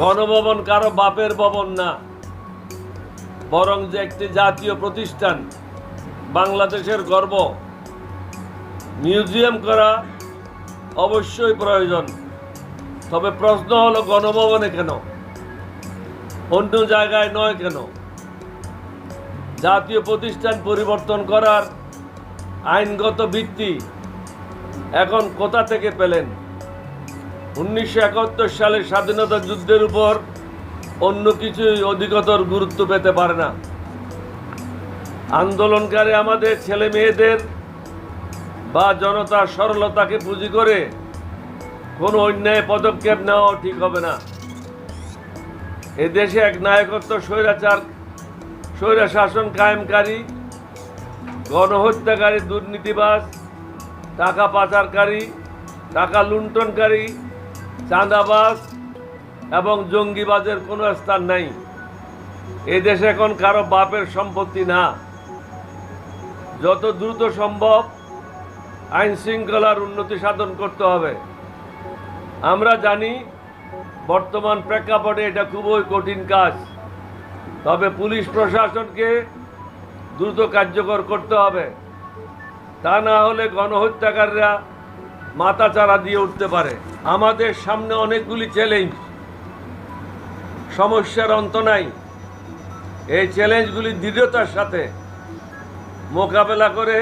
গণভবন কারো বাপের ভবন না, বরং যে একটি জাতীয় প্রতিষ্ঠান, বাংলাদেশের গর্ব। মিউজিয়াম করা অবশ্যই প্রয়োজন, তবে প্রশ্ন হলো গণভবনে কেন, অন্য জায়গায় নয় কেন? জাতীয় প্রতিষ্ঠান পরিবর্তন করার আইনগত ভিত্তি এখন কোথা থেকে পেলেন? 1971 সালে স্বাধীনতা যুদ্ধের উপর অন্য কিছুই অধিকতর গুরুত্ব পেতে পারে না। আন্দোলনকারী আমাদের ছেলে মেয়েদের বা জনতার সরলতাকে পুঁজি করে কোনো অন্যায় পদক্ষেপ নেওয়া ঠিক হবে না। এদেশে এক নায়কত্ব স্বৈরা শাসন কায়েমকারী, গণহত্যাকারী, দুর্নীতিবাজ, টাকা পাচারকারী, টাকা লুণ্ঠনকারী, চাঁদাবাজ এবং জঙ্গিবাজের কোনো স্থান নাই। এদেশ এখন কারো বাপের সম্পত্তি না। যত দ্রুত সম্ভব আইন শৃঙ্খলার উন্নতি সাধন করতে হবে। আমরা জানি বর্তমান প্রেক্ষাপটে এটা খুবই কঠিন কাজ, তবে পুলিশ প্রশাসনকে দ্রুত কার্যকর করতে হবে। তা না হলে গণহত্যাকারীরা মাথাচাড়া দিয়ে উঠতে পারে। আমাদের সামনে অনেকগুলি চ্যালেঞ্জ, সমস্যার অন্ত নাই। এই চ্যালেঞ্জগুলি দৃঢ়তার সাথে মোকাবেলা করে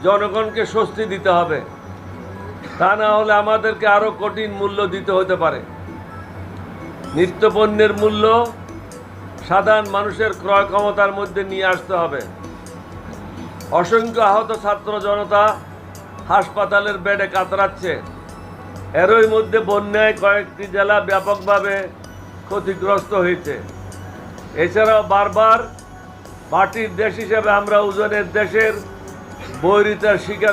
জনগণকে স্বস্তি দিতে হবে। তা না হলে আমাদেরকে আরো কঠিন মূল্য দিতে হতে পারে। নিত্যপণ্যের মূল্য সাধারণ মানুষের ক্রয় ক্ষমতার মধ্যে নিয়ে আসতে হবে। অসংখ্য আহত ছাত্র জনতা হাসপাতালের বেডে কাতরাচ্ছে। এরই মধ্যে বন্যায় কয়েকটি জেলা ব্যাপকভাবে ক্ষতিগ্রস্ত হয়েছে। এছাড়াও বারবার মাটির দেশ হিসেবে আমরা উজনের দেশের বৈরিতার শিকার